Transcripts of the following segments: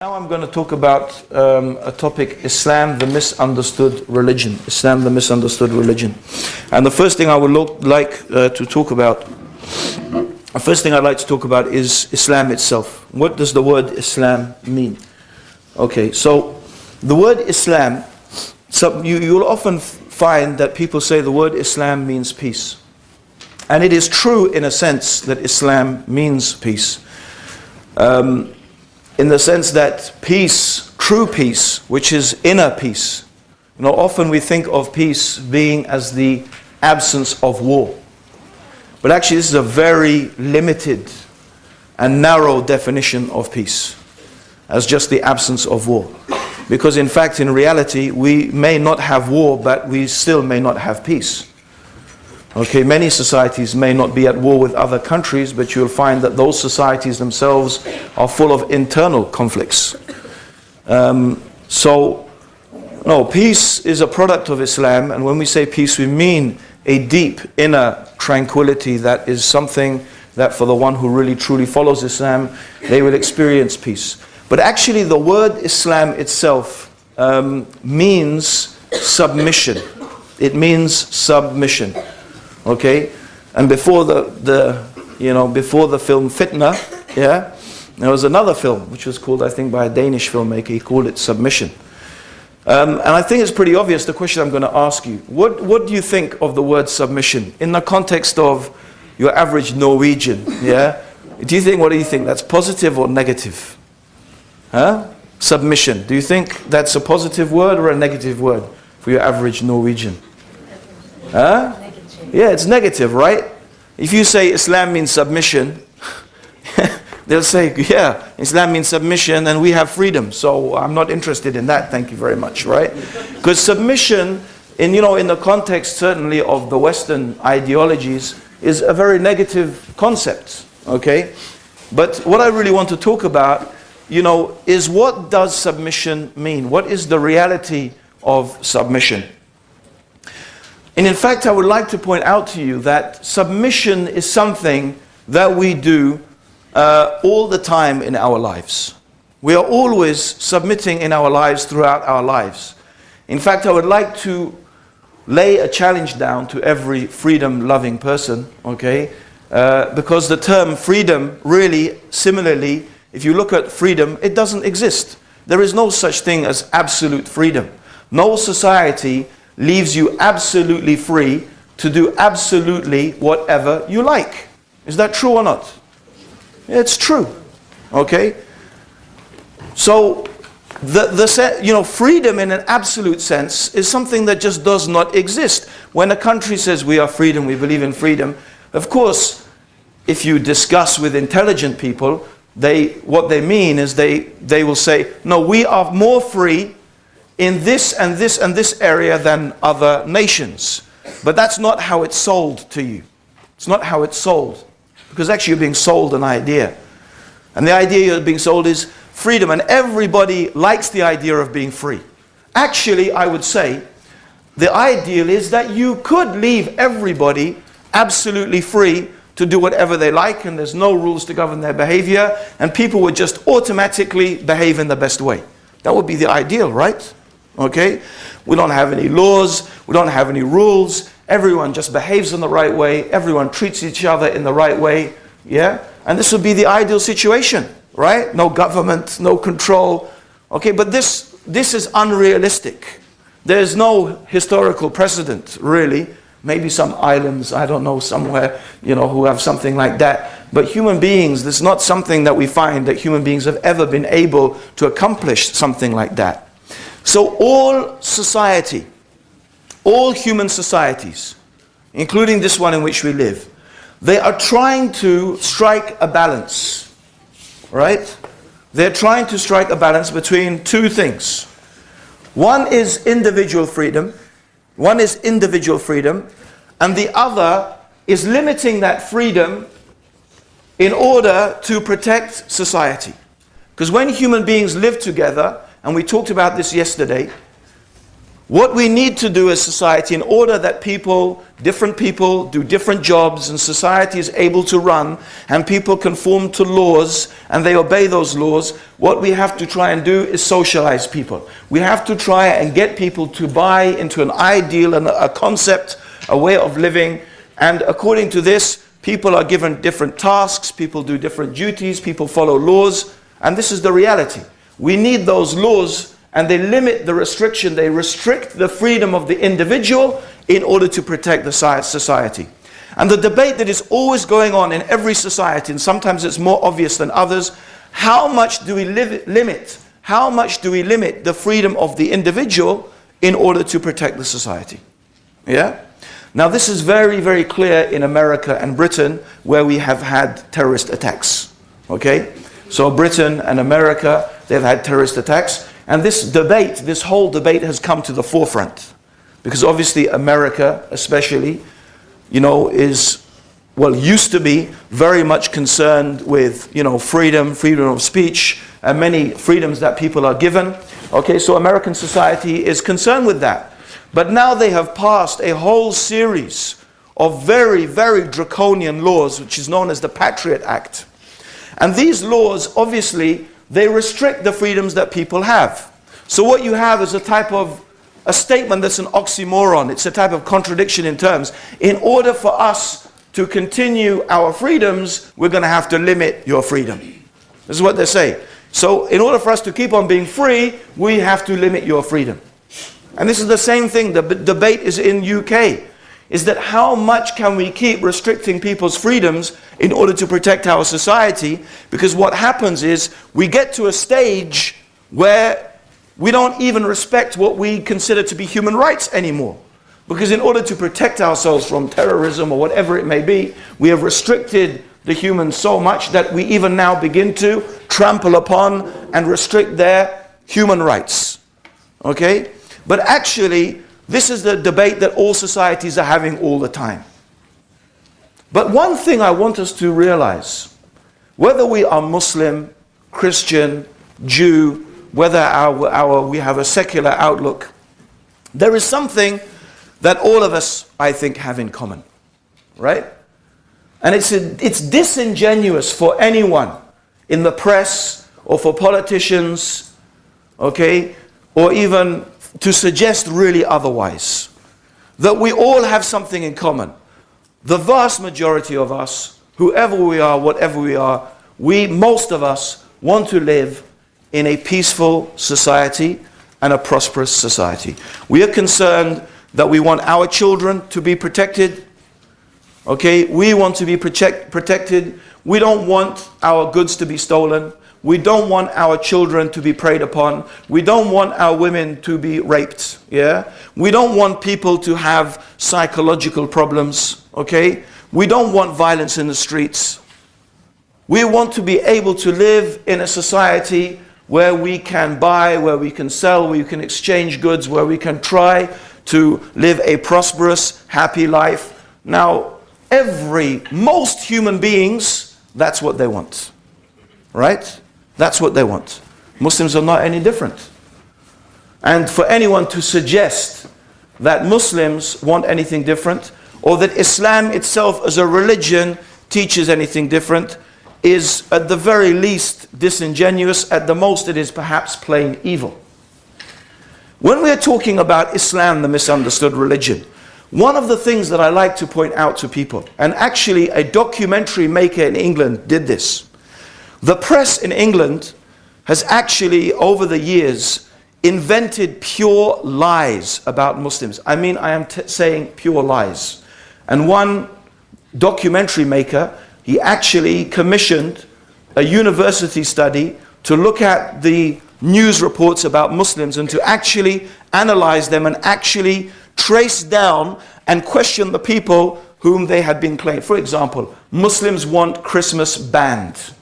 Now I'm going to talk about a topic, Islam, the misunderstood religion. Islam, the misunderstood religion. And the first thing I would like to talk about, is Islam itself. What does the word Islam mean? Okay, so the word Islam, you'll often find that people say the word Islam means peace. And it is true in a sense that Islam means peace. In the sense that peace, true peace, which is inner peace. Often we think of peace being as the absence of war. But actually this is a very limited and narrow definition of peace, as just the absence of war. Because in fact, in reality, we may not have war, but we still may not have peace. Okay, many societies may not be at war with other countries, but you'll find that those societies themselves are full of internal conflicts. Peace is a product of Islam, and when we say peace, we mean a deep inner tranquility that is something that for the one who really truly follows Islam, they will experience peace. But actually the word Islam itself means submission. It means submission. Okay, and before the film Fitna, there was another film which was called, I think, by a Danish filmmaker. He called it Submission. And I think it's pretty obvious the question I'm going to ask you. What do you think of the word submission in the context of your average Norwegian? What do you think? That's positive or negative? Submission. Do you think that's a positive word or a negative word for your average Norwegian? Yeah, it's negative, right? If you say Islam means submission, they'll say, yeah, Islam means submission and we have freedom. So I'm not interested in that, thank you very much, right? Because submission, in the context certainly of the Western ideologies, is a very negative concept, okay? But what I really want to talk about, is what does submission mean? What is the reality of submission? And in fact, I would like to point out to you that submission is something that we do all the time in our lives. We are always submitting in our lives throughout our lives. In fact, I would like to lay a challenge down to every freedom-loving person, okay? Because the term freedom really, similarly, if you look at freedom, it doesn't exist. There is no such thing as absolute freedom. No society leaves you absolutely free to do absolutely whatever you like. Is that true or not? It's true. Okay? So, freedom in an absolute sense is something that just does not exist. When a country says we are freedom, we believe in freedom, of course, if you discuss with intelligent people, what they mean is they will say, no, we are more free in this and this and this area than other nations. But that's not how it's sold to you. It's not how it's sold. Because actually you're being sold an idea. And the idea you're being sold is freedom. And everybody likes the idea of being free. Actually, I would say, the ideal is that you could leave everybody absolutely free to do whatever they like, and there's no rules to govern their behavior, and people would just automatically behave in the best way. That would be the ideal, right? Okay, we don't have any laws, we don't have any rules, everyone just behaves in the right way, everyone treats each other in the right way, and this would be the ideal situation, right? No government, no control, okay, but this is unrealistic. There's no historical precedent, really. Maybe some islands, I don't know, somewhere, who have something like that, but human beings, there's not something that we find that human beings have ever been able to accomplish something like that. So all society, all human societies, including this one in which we live, they are trying to strike a balance, right? They're trying to strike a balance between two things. One is individual freedom, and the other is limiting that freedom in order to protect society. Because when human beings live together, and we talked about this yesterday, What we need to do as society, in order that different people do different jobs and society is able to run and people conform to laws and they obey those laws, what we have to try and do is socialize people. We have to try and get people to buy into an ideal and a concept, a way of living. And according to this, people are given different tasks, people do different duties, people follow laws. And this is the reality. We need those laws, and they limit the restriction, they restrict the freedom of the individual in order to protect the society. And the debate that is always going on in every society, and sometimes it's more obvious than others, how much do we limit the freedom of the individual in order to protect the society? Yeah? Now this is very, very clear in America and Britain, where we have had terrorist attacks. Okay? So Britain and America, they've had terrorist attacks. And this whole debate has come to the forefront. Because obviously America, especially, used to be very much concerned with, freedom of speech, and many freedoms that people are given. Okay, so American society is concerned with that. But now they have passed a whole series of very, very draconian laws, which is known as the Patriot Act. And these laws, obviously, they restrict the freedoms that people have. So what you have is a statement that's an oxymoron. It's a type of contradiction in terms. In order for us to continue our freedoms, we're going to have to limit your freedom. This is what they say. So in order for us to keep on being free, we have to limit your freedom. And this is the same thing. The debate is in UK. Is that how much can we keep restricting people's freedoms in order to protect our society? Because what happens is we get to a stage where we don't even respect what we consider to be human rights anymore. Because in order to protect ourselves from terrorism or whatever it may be, we have restricted the humans so much that we even now begin to trample upon and restrict their human rights. Okay? But actually, this is the debate that all societies are having all the time. But one thing I want us to realize, whether we are Muslim, Christian, Jew, whether we have a secular outlook, there is something that all of us, I think, have in common. Right? And it's disingenuous for anyone in the press or for politicians, okay, or even to suggest really otherwise, that we all have something in common. The vast majority of us, whoever we are, whatever we are, most of us want to live in a peaceful society and a prosperous society. We are concerned that we want our children to be protected. Okay, we want to be protected. We don't want our goods to be stolen. We don't want our children to be preyed upon. We don't want our women to be raped. Yeah? We don't want people to have psychological problems. Okay? We don't want violence in the streets. We want to be able to live in a society where we can buy, where we can sell, where we can exchange goods, where we can try to live a prosperous, happy life. Now, most human beings, that's what they want. Right? That's what they want. Muslims are not any different. And for anyone to suggest that Muslims want anything different, or that Islam itself as a religion teaches anything different, is at the very least disingenuous. At the most, it is perhaps plain evil. When we are talking about Islam, the misunderstood religion, one of the things that I like to point out to people, and actually a documentary maker in England did this. The press in England has actually, over the years, invented pure lies about Muslims. I mean, I am saying pure lies. And one documentary maker, he actually commissioned a university study to look at the news reports about Muslims and to actually analyze them and actually trace down and question the people whom they had been claimed. For example, Muslims want Christmas banned.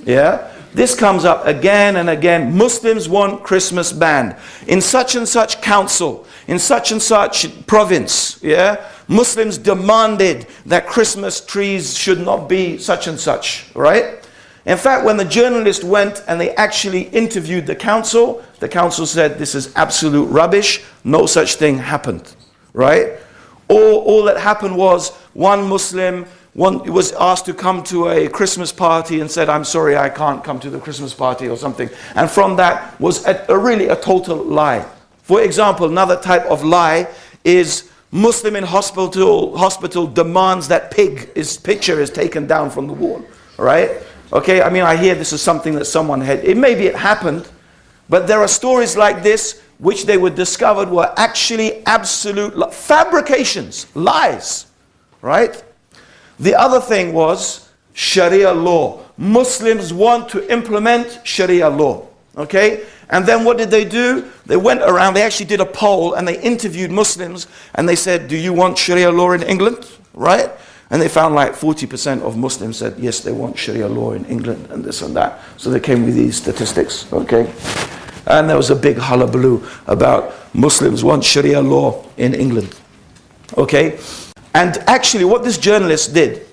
Yeah? This comes up again and again. Muslims want Christmas banned. In such and such council, in such and such province, yeah? Muslims demanded that Christmas trees should not be such and such, right? In fact, when the journalist went and they actually interviewed the council said, this is absolute rubbish. No such thing happened, right? All that happened was one Muslim was asked to come to a Christmas party and said, I'm sorry, I can't come to the Christmas party or something. And from that was really a total lie. For example, another type of lie is Muslim in hospital demands that his picture is taken down from the wall, right? Okay, I mean, I hear this is something that someone had, maybe it happened, but there are stories like this which they were discovered were actually absolute fabrications, lies, right? The other thing was Sharia law. Muslims want to implement Sharia law, okay? And then what did they do? They went around, they actually did a poll and they interviewed Muslims and they said, do you want Sharia law in England, right? And they found like 40% of Muslims said, yes, they want Sharia law in England and this and that. So they came with these statistics, okay? And there was a big hullabaloo about Muslims want Sharia law in England, okay? And actually what this journalist did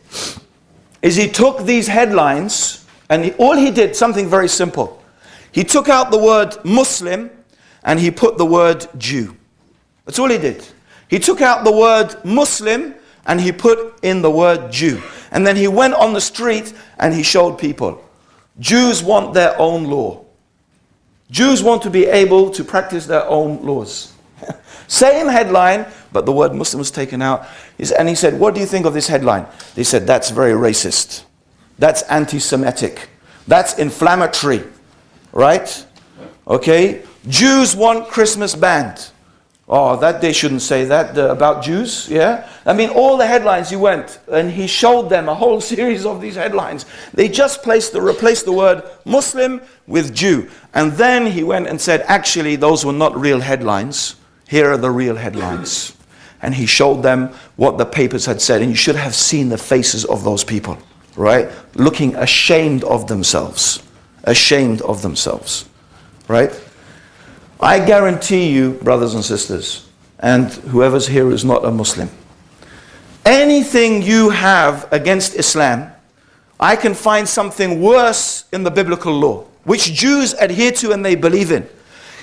is he took these headlines and all he did, something very simple. He took out the word Muslim and he put the word Jew. That's all he did. He took out the word Muslim and he put in the word Jew. And then he went on the street and he showed people, Jews want their own law. Jews want to be able to practice their own laws. Same headline, but the word Muslim was taken out. And he said, what do you think of this headline? They said, that's very racist. That's anti-Semitic. That's inflammatory. Right? Okay? Jews want Christmas banned. Oh, that they shouldn't say that about Jews, yeah? I mean, all the headlines, you went and he showed them a whole series of these headlines. They just replaced the word Muslim with Jew. And then he went and said, actually, those were not real headlines. Here are the real headlines. And he showed them what the papers had said. And you should have seen the faces of those people, right? Looking ashamed of themselves. Ashamed of themselves, right? I guarantee you, brothers and sisters, and whoever's here is not a Muslim, anything you have against Islam, I can find something worse in the biblical law, which Jews adhere to and they believe in.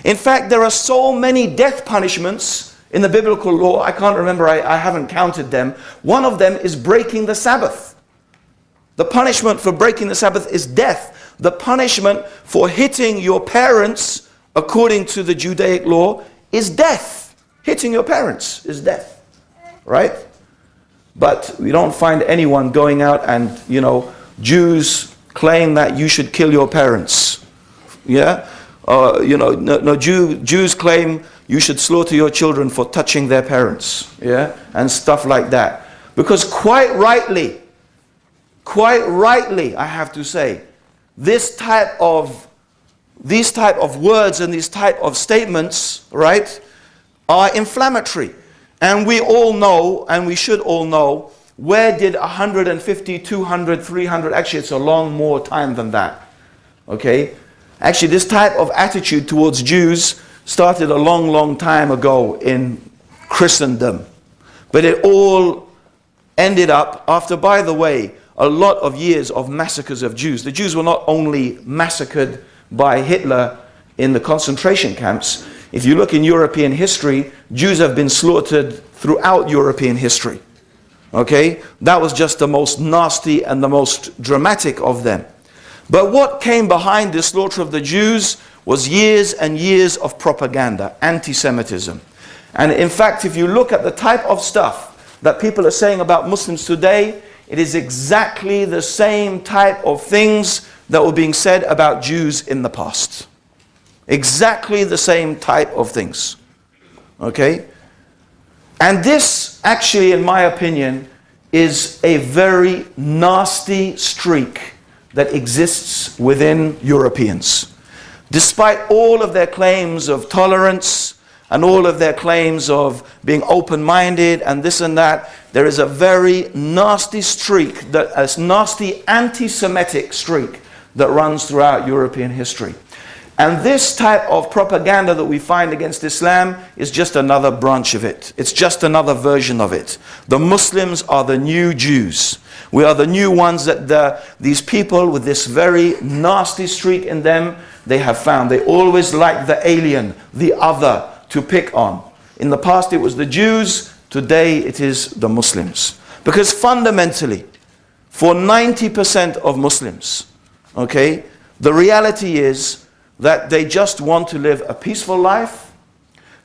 In fact, there are so many death punishments in the biblical law, I can't remember, I haven't counted them. One of them is breaking the Sabbath. The punishment for breaking the Sabbath is death. The punishment for hitting your parents, according to the Judaic law, is death. Hitting your parents is death, right? But we don't find anyone going out and, Jews claim that you should kill your parents. Yeah? Jews claim you should slaughter your children for touching their parents. Yeah? And stuff like that. Because quite rightly, I have to say, these type of words and these type of statements, right, are inflammatory. And we all know, and we should all know, where did 150, 200, 300, actually it's a long more time than that, okay? Actually, this type of attitude towards Jews started a long, long time ago in Christendom. But it all ended up after, by the way, a lot of years of massacres of Jews. The Jews were not only massacred by Hitler in the concentration camps. If you look in European history, Jews have been slaughtered throughout European history. Okay? That was just the most nasty and the most dramatic of them. But what came behind the slaughter of the Jews was years and years of propaganda, anti-Semitism. And in fact, if you look at the type of stuff that people are saying about Muslims today, it is exactly the same type of things that were being said about Jews in the past. Exactly the same type of things. Okay? And this, actually, in my opinion, is a very nasty streak that exists within Europeans. Despite all of their claims of tolerance and all of their claims of being open-minded and this and that, there is a very nasty streak, a nasty anti-Semitic streak that runs throughout European history. And this type of propaganda that we find against Islam is just another branch of it. It's just another version of it. The Muslims are the new Jews. We are the new ones that these people with this very nasty streak in them, they have found. They always like the alien, the other, to pick on. In the past it was the Jews, today it is the Muslims. Because fundamentally, for 90% of Muslims, okay, the reality is that they just want to live a peaceful life.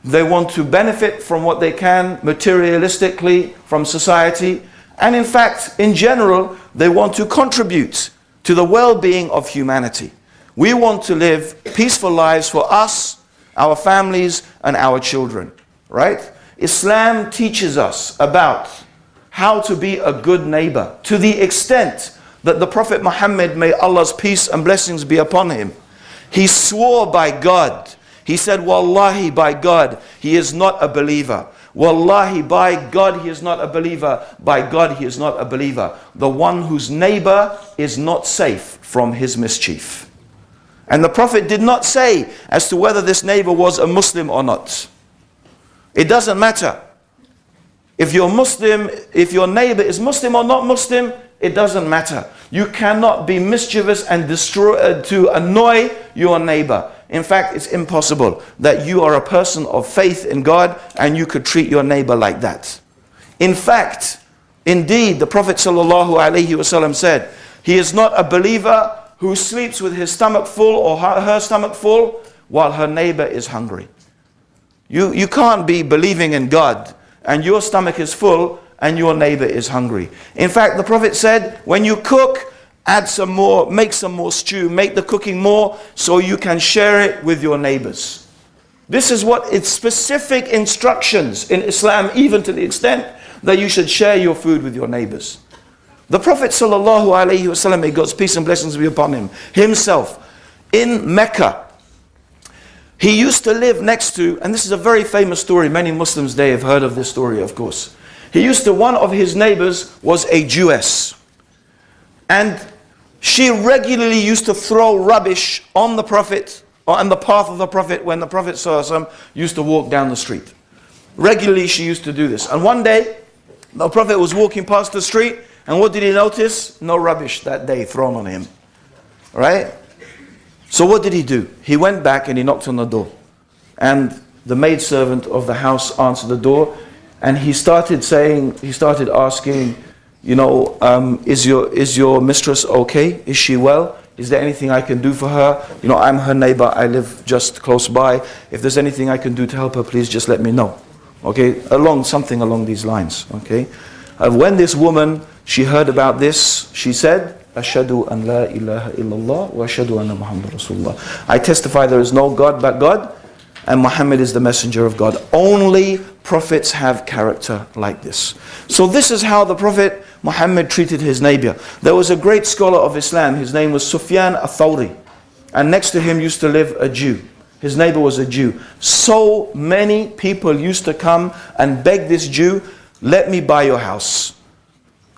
They want to benefit from what they can materialistically from society. And in fact, in general, they want to contribute to the well-being of humanity. We want to live peaceful lives for us, our families, and our children, right? Islam teaches us about how to be a good neighbor to the extent that the Prophet Muhammad, may Allah's peace and blessings be upon him, he swore by God. He said, Wallahi, by God, he is not a believer. Wallahi, by God, he is not a believer. By God, he is not a believer. The one whose neighbor is not safe from his mischief. And the Prophet did not say as to whether this neighbor was a Muslim or not. It doesn't matter. If you're Muslim, if your neighbor is Muslim or not Muslim, it doesn't matter. You cannot be mischievous and to annoy your neighbor. In fact, it's impossible that you are a person of faith in God and you could treat your neighbor like that. In fact, indeed, the Prophet ﷺ said, he is not a believer who sleeps with his stomach full or her stomach full while her neighbor is hungry. You can't be believing in God and your stomach is full and your neighbor is hungry. In fact, the Prophet said, when you cook, add some more, make some more stew, make the cooking more so you can share it with your neighbors. This is what it's specific instructions in Islam, even to the extent that you should share your food with your neighbors. The Prophet ﷺ, may God's peace and blessings be upon him, himself, in Mecca, he used to live next to, and this is a very famous story, many Muslims today have heard of this story, of course. One of his neighbors was a Jewess. And she regularly used to throw rubbish on the Prophet, or on the path of the Prophet, when the Prophet ﷺ used to walk down the street. Regularly she used to do this. And one day, the Prophet was walking past the street, and what did he notice? No rubbish that day thrown on him. Right? So what did he do? He went back and he knocked on the door. And the maidservant of the house answered the door. And he started asking, you know, is your mistress okay? Is she well? Is there anything I can do for her? You know, I'm her neighbor. I live just close by. If there's anything I can do to help her, please just let me know. Okay, something along these lines. Okay. When this woman, she heard about this, she said, Ashhadu an la ilaha illallah wa ashhadu anna Muhammad Rasulullah. I testify there is no God but God, and Muhammad is the messenger of God. Only prophets have character like this. So this is how the Prophet Muhammad treated his neighbor. There was a great scholar of Islam, his name was Sufyan al-Thawri, and next to him used to live a Jew. His neighbor was a Jew. So many people used to come and beg this Jew, let me buy your house.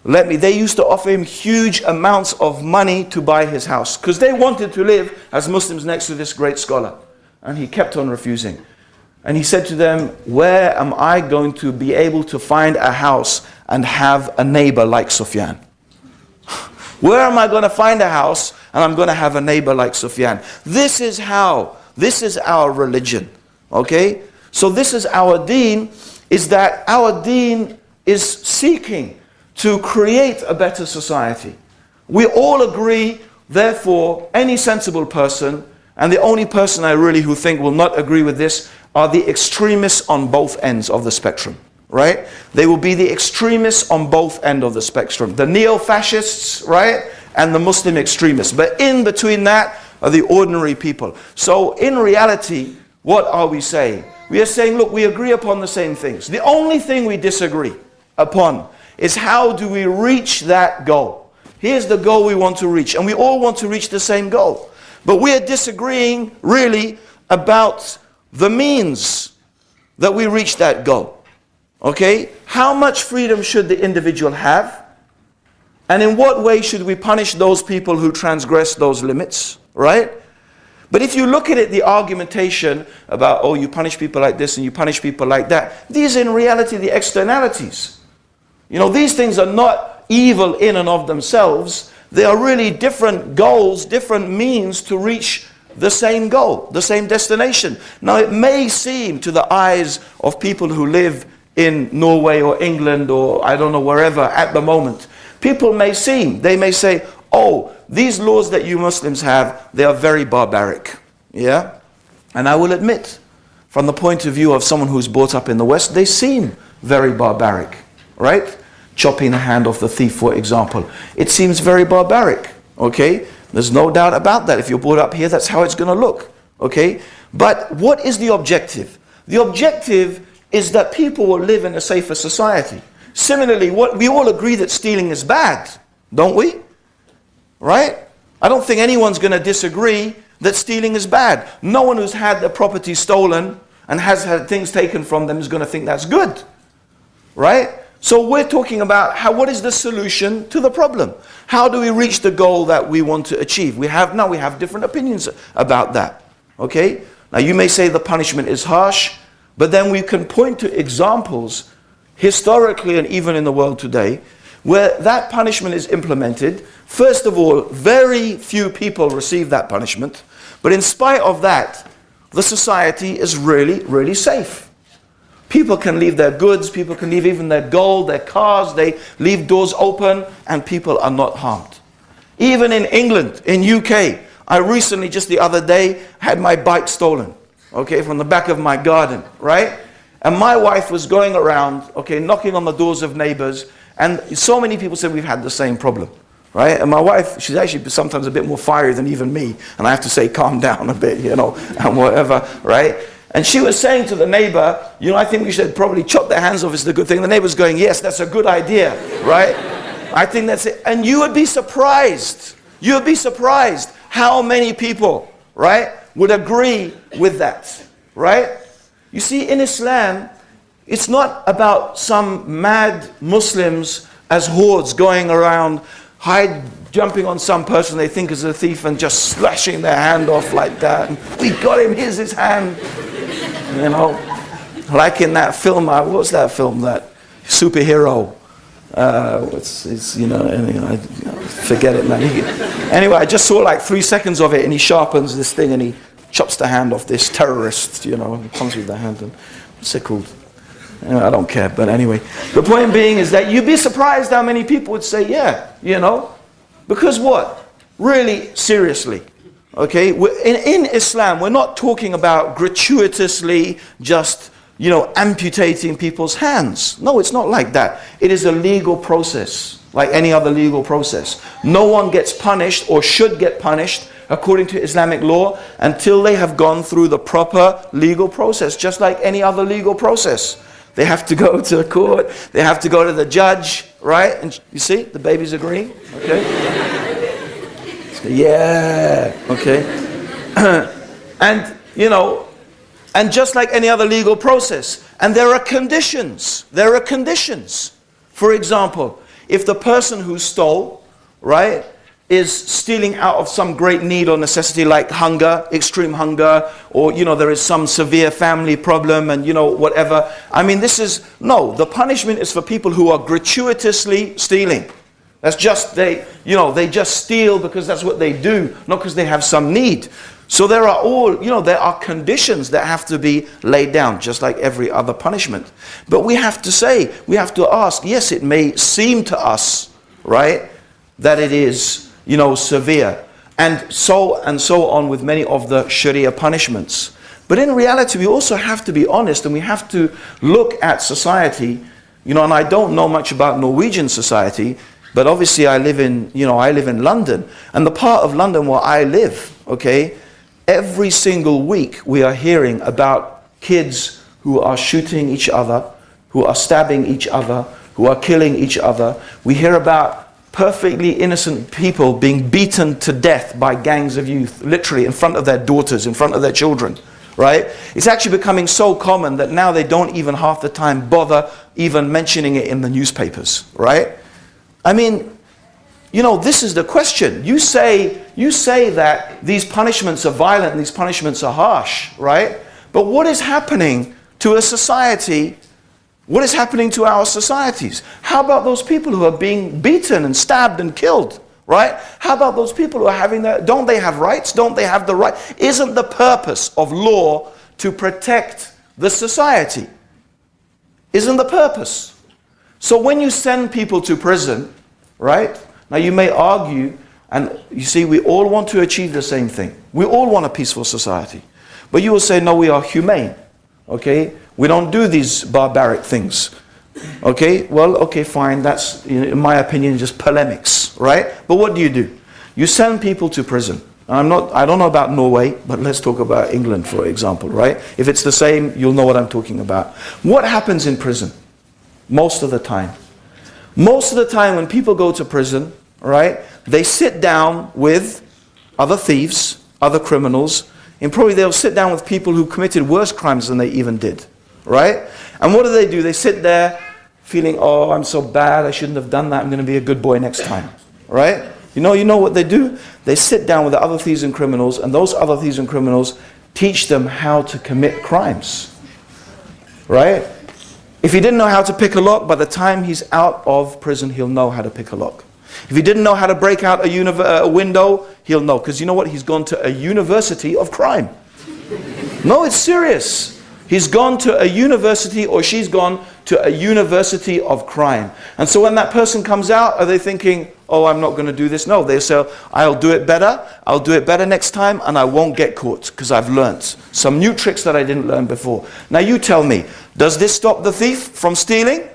They used to offer him huge amounts of money to buy his house, because they wanted to live as Muslims next to this great scholar. And he kept on refusing. And he said to them, where am I going to be able to find a house and have a neighbor like Sufyan? Where am I going to find a house and I'm going to have a neighbor like Sufyan? This is our religion. Okay? So this is our deen, is that our deen is seeking to create a better society. We all agree, therefore, any sensible person, and the only person I really who think will not agree with this are the extremists on both ends of the spectrum, right? They will be the extremists on both ends of the spectrum. The neo-fascists, right? And the Muslim extremists. But in between that are the ordinary people. So in reality, what are we saying? We are saying, look, we agree upon the same things. The only thing we disagree upon is how do we reach that goal? Here's the goal we want to reach. And we all want to reach the same goal. But we are disagreeing really about the means that we reach that goal. Okay? How much freedom should the individual have? And in what way should we punish those people who transgress those limits? Right? But if you look at it, the argumentation about, oh, you punish people like this and you punish people like that, these are in reality the externalities. You know, these things are not evil in and of themselves. They are really different goals, different means to reach the same goal, the same destination. Now, it may seem to the eyes of people who live in Norway or England or I don't know wherever at the moment, people may say, oh, these laws that you Muslims have, they are very barbaric. Yeah? And I will admit, from the point of view of someone who's brought up in the West, they seem very barbaric, right? Chopping the hand off the thief, for example. It seems very barbaric, okay? There's no doubt about that. If you're brought up here, that's how it's going to look, okay? But what is the objective? The objective is that people will live in a safer society. Similarly, we all agree that stealing is bad, don't we? Right? I don't think anyone's going to disagree that stealing is bad. No one who's had their property stolen and has had things taken from them is going to think that's good. Right? So we're talking about what is the solution to the problem? How do we reach the goal that we want to achieve? We have different opinions about that. Okay? Now you may say the punishment is harsh, but then we can point to examples historically and even in the world today where that punishment is implemented. First of all, very few people receive that punishment, but in spite of that, the society is really, really safe. People can leave their goods, people can leave even their gold, their cars, they leave doors open and people are not harmed. Even in England, in UK, I recently, just the other day, had my bike stolen, okay, from the back of my garden, right? And my wife was going around, okay, knocking on the doors of neighbors, and so many people said we've had the same problem, right? And my wife, she's actually sometimes a bit more fiery than even me, and I have to say, calm down a bit, you know, and whatever, right? And she was saying to the neighbor, you know, I think we should probably chop their hands off, it's a good thing. The neighbor's going, yes, that's a good idea, right? I think that's it. And you would be surprised how many people, right, would agree with that, right? You see, in Islam, it's not about some mad Muslims as hordes going around, jumping on some person they think is a thief and just slashing their hand off like that. And we got him, here's his hand. You know, like in that film, what's that film, that superhero? Forget it, man. Anyway, I just saw like 3 seconds of it, and he sharpens this thing and he chops the hand off this terrorist, you know, and comes with the hand. And what's it called? I don't care, but anyway. The point being is that you'd be surprised how many people would say, yeah, you know. Because what? Really, seriously. Okay, in Islam, we're not talking about gratuitously just, you know, amputating people's hands. No, it's not like that. It is a legal process, like any other legal process. No one gets punished or should get punished according to Islamic law until they have gone through the proper legal process, just like any other legal process. They have to go to a court, they have to go to the judge, right? And you see, the baby's agreeing, okay? Yeah, okay. And, you know, and just like any other legal process, and there are conditions. There are conditions. For example, if the person who stole, right, is stealing out of some great need or necessity like hunger, extreme hunger, or, you know, there is some severe family problem and, you know, whatever. I mean, the punishment is for people who are gratuitously stealing. That's just, they just steal because that's what they do, not because they have some need. So there are conditions that have to be laid down, just like every other punishment. But we have to ask, yes, it may seem to us, right, that it is, you know, severe. And so on with many of the Sharia punishments. But in reality, we also have to be honest and we have to look at society, you know, and I don't know much about Norwegian society, but obviously I live in London. And the part of London where I live, okay, every single week we are hearing about kids who are shooting each other, who are stabbing each other, who are killing each other. We hear about perfectly innocent people being beaten to death by gangs of youth, literally in front of their daughters, in front of their children, right? It's actually becoming so common that now they don't even half the time bother even mentioning it in the newspapers, right? I mean, you know, this is the question. You say that these punishments are violent and these punishments are harsh, right? But what is happening to a society? What is happening to our societies? How about those people who are being beaten and stabbed and killed, right? How about those people who are having that? Don't they have rights? Don't they have the right? Isn't the purpose of law to protect the society? Isn't the purpose? So when you send people to prison, right? Now you may argue, and you see, we all want to achieve the same thing. We all want a peaceful society. But you will say, no, we are humane. Okay? We don't do these barbaric things. Okay? Well, okay, fine. That's, in my opinion, just polemics, right? But what do? You send people to prison. I don't know about Norway, but let's talk about England, for example, right? If it's the same, you'll know what I'm talking about. What happens in prison? Most of the time. Most of the time when people go to prison, right, they sit down with other thieves, other criminals, and probably they'll sit down with people who committed worse crimes than they even did, right? And what do? They sit there feeling, oh, I'm so bad, I shouldn't have done that, I'm going to be a good boy next time, right? You know what they do? They sit down with the other thieves and criminals, and those other thieves and criminals teach them how to commit crimes, right? If he didn't know how to pick a lock, by the time he's out of prison, he'll know how to pick a lock. If he didn't know how to break out a window, he'll know. Because you know what? He's gone to a university of crime. No, it's serious. He's gone to a university, or she's gone to a university of crime. And so when that person comes out, are they thinking, oh, I'm not going to do this? No, they say, I'll do it better. I'll do it better next time, and I won't get caught because I've learned some new tricks that I didn't learn before. Now you tell me, does this stop the thief from stealing?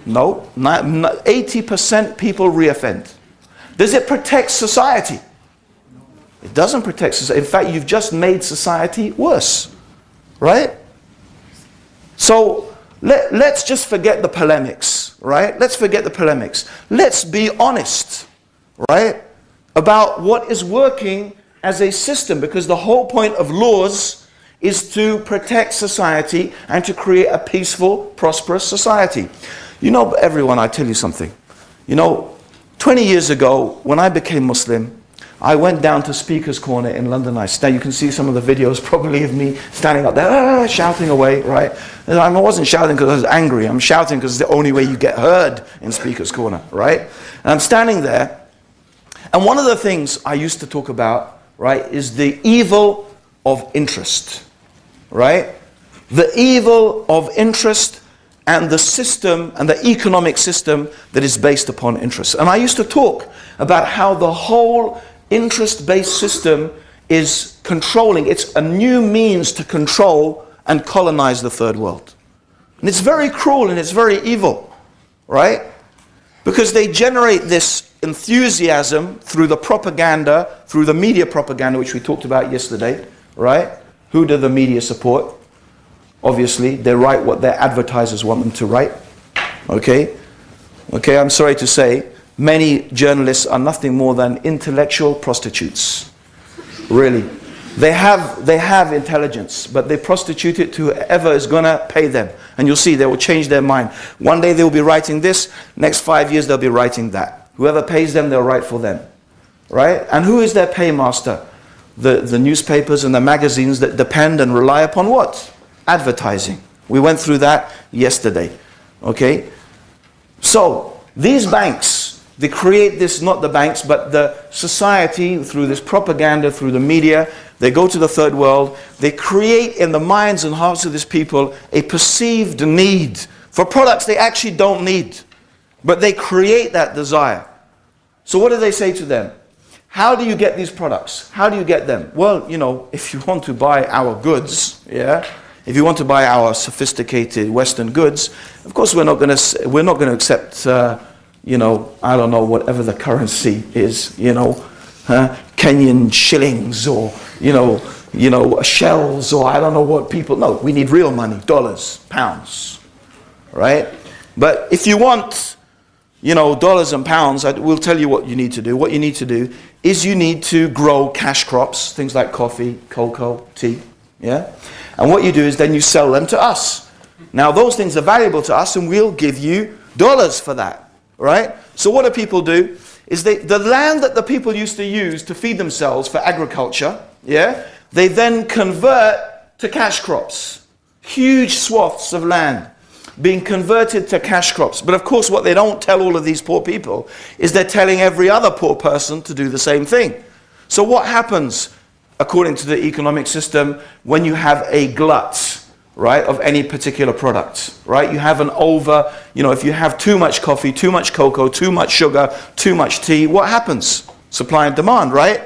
No. 80% people reoffend. Does it protect society? It doesn't protect society. In fact, you've just made society worse. Right? So let's just forget the polemics. Right? Let's forget the polemics. Let's be honest. Right? About what is working as a system. Because the whole point of laws is to protect society and to create a peaceful, prosperous society. You know, everyone, I tell you something. You know, 20 years ago, when I became Muslim, I went down to Speaker's Corner in London. Now you can see some of the videos probably of me standing up there, shouting away, right? And I wasn't shouting because I was angry. I'm shouting because it's the only way you get heard in Speaker's Corner, right? And I'm standing there. And one of the things I used to talk about, right, is the evil of interest, right? The evil of interest and the system and the economic system that is based upon interest. And I used to talk about how the whole interest-based system is controlling. It's a new means to control and colonize the third world. And it's very cruel and it's very evil, right? Because they generate this enthusiasm through the propaganda, through the media propaganda, which we talked about yesterday, right? Who do the media support? Obviously, they write what their advertisers want them to write. Okay, I'm sorry to say, many journalists are nothing more than intellectual prostitutes. Really. They have intelligence, but they prostitute it to whoever is going to pay them. And you'll see, they will change their mind. One day they will be writing this, next 5 years they'll be writing that. Whoever pays them, they'll write for them. Right? And who is their paymaster? The newspapers and the magazines that depend and rely upon what? Advertising. We went through that yesterday. Okay? So, these banks, they create this, not the banks, but the society through this propaganda, through the media. They go to the third world. They create in the minds and hearts of these people a perceived need for products they actually don't need. But they create that desire. So what do they say to them? How do you get these products? How do you get them? Well, you know, if you want to buy our goods, yeah, if you want to buy our sophisticated Western goods, of course we're not going to accept, you know, I don't know, whatever the currency is, you know, Kenyan shillings or, you know, shells or I don't know what people. No, we need real money, dollars, pounds, right? But if you want, you know, dollars and pounds, we'll tell you what you need to do. What you need to do is you need to grow cash crops, things like coffee, cocoa, tea, yeah? And what you do is then you sell them to us. Now those things are valuable to us and we'll give you dollars for that, right? So what do people do? is the land that the people used to use to feed themselves for agriculture, yeah, they then convert to cash crops. Huge swaths of land being converted to cash crops. But of course, what they don't tell all of these poor people is they're telling every other poor person to do the same thing. So what happens, according to the economic system, when you have a glut, right, of any particular product, right? You have an if you have too much coffee, too much cocoa, too much sugar, too much tea, what happens? Supply and demand, right?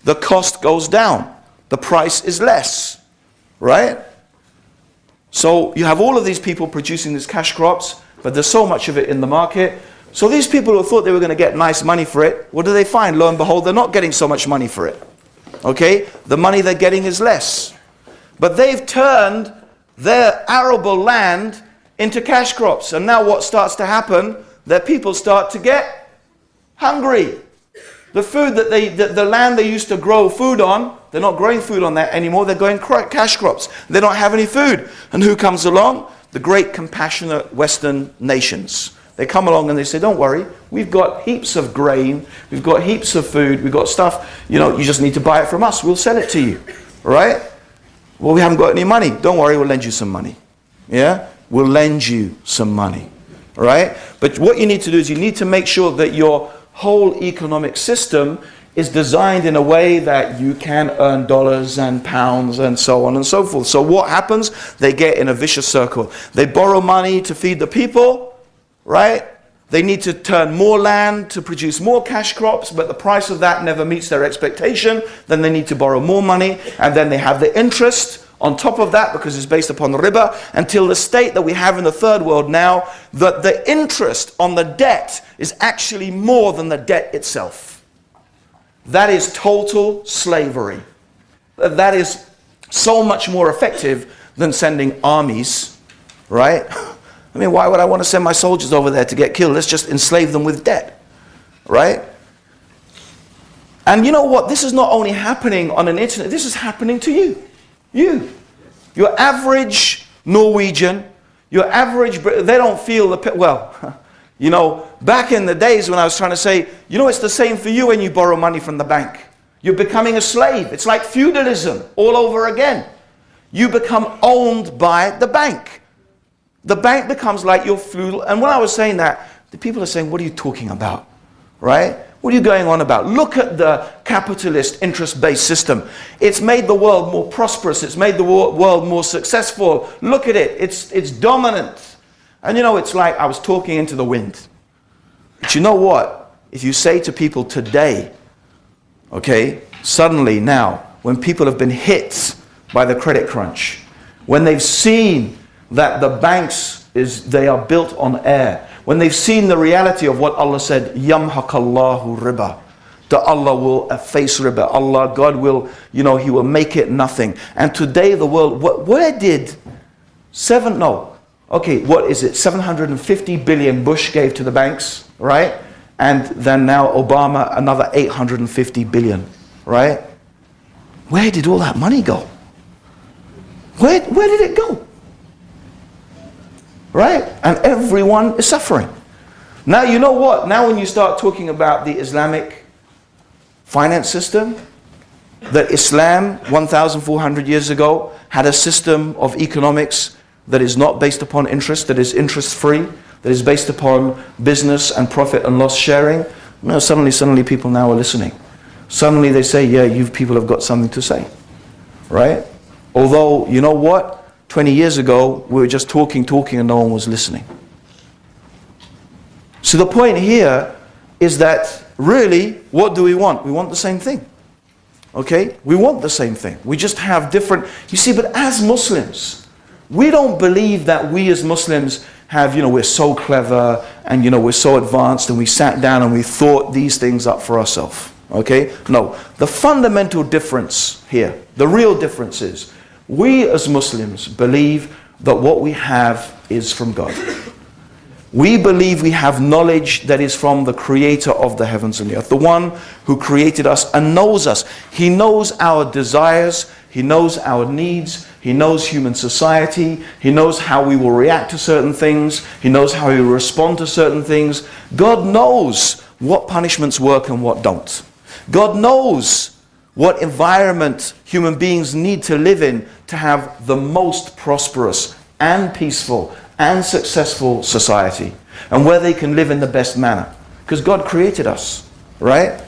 The cost goes down. The price is less, right? So you have all of these people producing these cash crops, but there's so much of it in the market. So these people who thought they were going to get nice money for it, what do they find? Lo and behold, they're not getting so much money for it. Okay? The money they're getting is less. But they've turned their arable land into cash crops. And now what starts to happen? That people start to get hungry. The food that the land they used to grow food on, they're not growing food on that anymore. They're going cash crops. They don't have any food. And who comes along? The great compassionate Western nations. They come along and they say, don't worry, we've got heaps of grain, we've got heaps of food, we've got stuff, you just need to buy it from us, we'll sell it to you, right? Well, we haven't got any money. Don't worry, we'll lend you some money. Yeah? We'll lend you some money, right? But what you need to do is you need to make sure that your whole economic system is designed in a way that you can earn dollars and pounds and so on and so forth. So what happens? They get in a vicious circle. They borrow money to feed the people, right? They need to turn more land to produce more cash crops, but the price of that never meets their expectation. Then they need to borrow more money, and then they have the interest on top of that because it's based upon riba, until the state that we have in the third world now, that the interest on the debt is actually more than the debt itself. That is total slavery. That is so much more effective than sending armies, right? I mean, why would I want to send my soldiers over there to get killed? Let's just enslave them with debt, right? And you know what? This is not only happening on an internet, this is happening to you. You. Your average Norwegian, your average Brit, they don't feel back in the days when I was trying to say, it's the same for you when you borrow money from the bank. You're becoming a slave. It's like feudalism all over again. You become owned by the bank. The bank becomes like your feudal. And when I was saying that, the people are saying, what are you talking about? Right? What are you going on about? Look at the capitalist interest-based system. It's made the world more prosperous. It's made the world more successful. Look at it. It's dominant. And it's like I was talking into the wind. But you know what? If you say to people today, okay, suddenly now, when people have been hit by the credit crunch, when they've seen that the banks they are built on air, when they've seen the reality of what Allah said, Yamhaqallahu riba, that Allah will efface riba, God will, He will make it nothing. And today the world, where did 750 billion Bush gave to the banks, right? And then now Obama another 850 billion, right? Where did all that money go? Where did it go? Right? And everyone is suffering. Now, you know what? Now when you start talking about the Islamic finance system, that Islam 1,400 years ago had a system of economics that is not based upon interest, that is interest-free, that is based upon business and profit and loss sharing. Suddenly people now are listening. Suddenly they say, yeah, you people have got something to say. Right? Although, you know what? 20 years ago, we were just talking, and no one was listening. So the point here is that really, what do we want? We want the same thing. Okay? We want the same thing. We just have different... You see, but as Muslims, we don't believe that we as Muslims have, we're so clever and, we're so advanced and we sat down and we thought these things up for ourselves. Okay? No. The fundamental difference here, the real difference is, we as Muslims believe that what we have is from God. We believe we have knowledge that is from the creator of the heavens and the earth, the one who created us and knows us. He knows our desires, He knows our needs, He knows human society, He knows how we will react to certain things, He knows how we will respond to certain things. God knows what punishments work and what don't. God knows what environment human beings need to live in to have the most prosperous and peaceful and successful society, and where they can live in the best manner. Because God created us, right?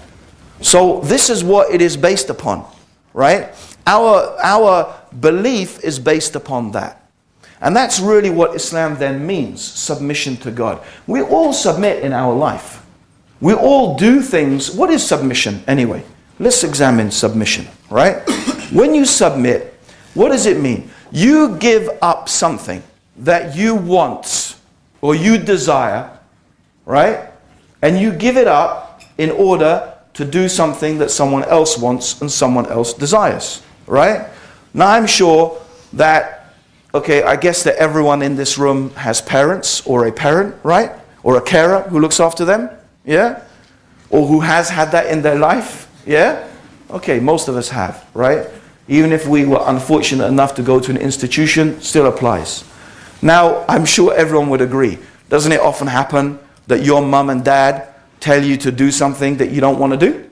So this is what it is based upon, right? Our belief is based upon that. And that's really what Islam then means, submission to God. We all submit in our life. We all do things. What is submission anyway? Let's examine submission, right? When you submit, what does it mean? You give up something that you want or you desire, right? And you give it up in order to do something that someone else wants and someone else desires, right? Now I'm sure that, okay, I guess that everyone in this room has parents or a parent, right? Or a carer who looks after them, yeah? Or who has had that in their life, yeah? Okay, most of us have, right? Even if we were unfortunate enough to go to an institution, still applies. Now, I'm sure everyone would agree. Doesn't it often happen that your mum and dad tell you to do something that you don't want to do?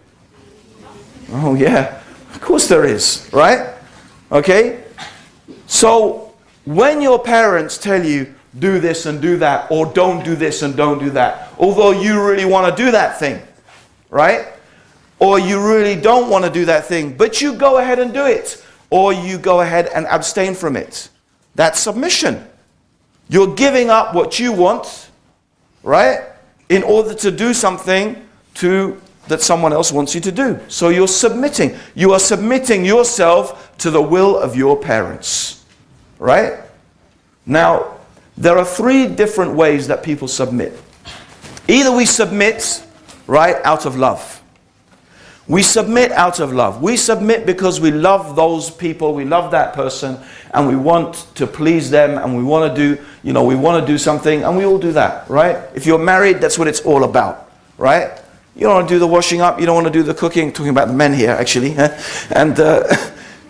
Oh yeah, of course there is, right? Okay? So, when your parents tell you, do this and do that, or don't do this and don't do that, although you really want to do that thing, right? Or you really don't want to do that thing, but you go ahead and do it. Or you go ahead and abstain from it. That's submission. You're giving up what you want, right? In order to do something that someone else wants you to do. So you're submitting. You are submitting yourself to the will of your parents, right? Now, there are three different ways that people submit. Either we submit, right, out of love. We submit out of love. We submit because we love those people, we love that person, and we want to please them, and we want to do, we want to do something, and we all do that, right? If you're married, that's what it's all about, right? You don't want to do the washing up, you don't want to do the cooking, talking about the men here, actually.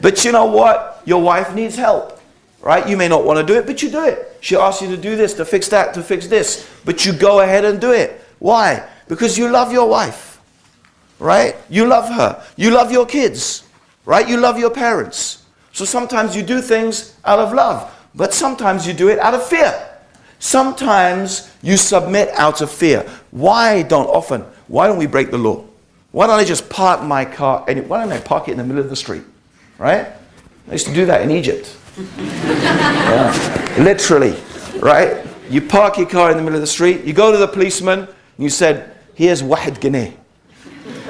But you know what? Your wife needs help, right? You may not want to do it, but you do it. She asks you to do this, to fix that, to fix this, but you go ahead and do it. Why? Because you love your wife. Right? You love her. You love your kids. Right? You love your parents. So sometimes you do things out of love. But sometimes you do it out of fear. Sometimes you submit out of fear. Why don't we break the law? Why don't I just park my car? Why don't I park it in the middle of the street? Right? I used to do that in Egypt. Literally. Right? You park your car in the middle of the street. You go to the policeman. And you said, here's wahid guinea.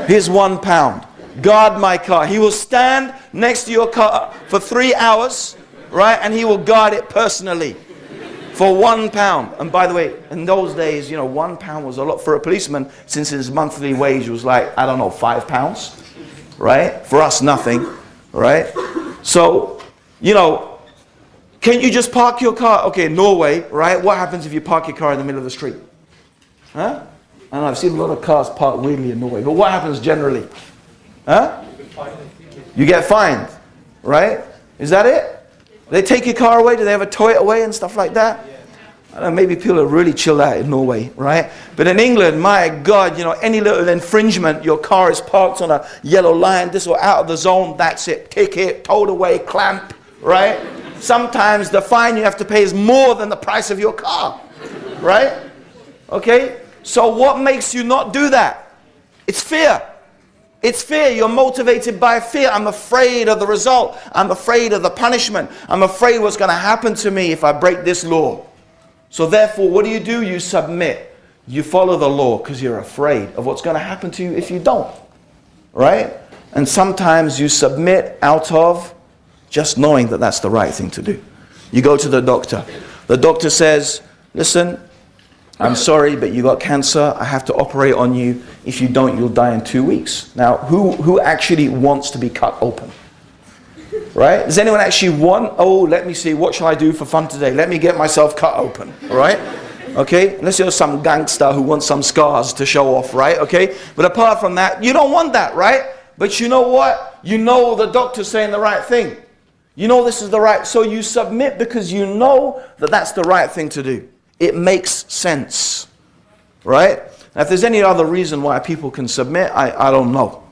Here's £1. Guard my car. He will stand next to your car for 3 hours, right? And he will guard it personally for £1. And by the way, in those days, £1 was a lot for a policeman, since his monthly wage was like, I don't know, £5, right? For us, nothing, right? So, can you just park your car? Okay, Norway, right? What happens if you park your car in the middle of the street? Huh? I know I've seen a lot of cars parked weirdly in Norway, but what happens generally? Huh? You get fined, right? Is that it? They take your car away? Do they have a tow it away and stuff like that? I don't know, maybe people are really chilled out in Norway, right? But in England, my God, any little infringement, your car is parked on a yellow line, this or out of the zone, that's it. Kick it, towed away, clamp, right? Sometimes the fine you have to pay is more than the price of your car, right? Okay? So what makes you not do that? It's fear. It's fear. You're motivated by fear. I'm afraid of the result. I'm afraid of the punishment. I'm afraid what's going to happen to me if I break this law. So therefore, what do? You submit. You follow the law because you're afraid of what's going to happen to you if you don't. Right? And sometimes you submit out of just knowing that that's the right thing to do. You go to the doctor. The doctor says, listen, I'm sorry, but you got cancer. I have to operate on you. If you don't, you'll die in 2 weeks. Now, who actually wants to be cut open? Right? Does anyone actually want, let me see, what shall I do for fun today? Let me get myself cut open. All right? Okay? Unless you're some gangster who wants some scars to show off, right? Okay? But apart from that, you don't want that, right? But you know what? You know the doctor's saying the right thing. You know this is the right, so you submit because you know that that's the right thing to do. It makes sense, right? Now, if there's any other reason why people can submit, I don't know.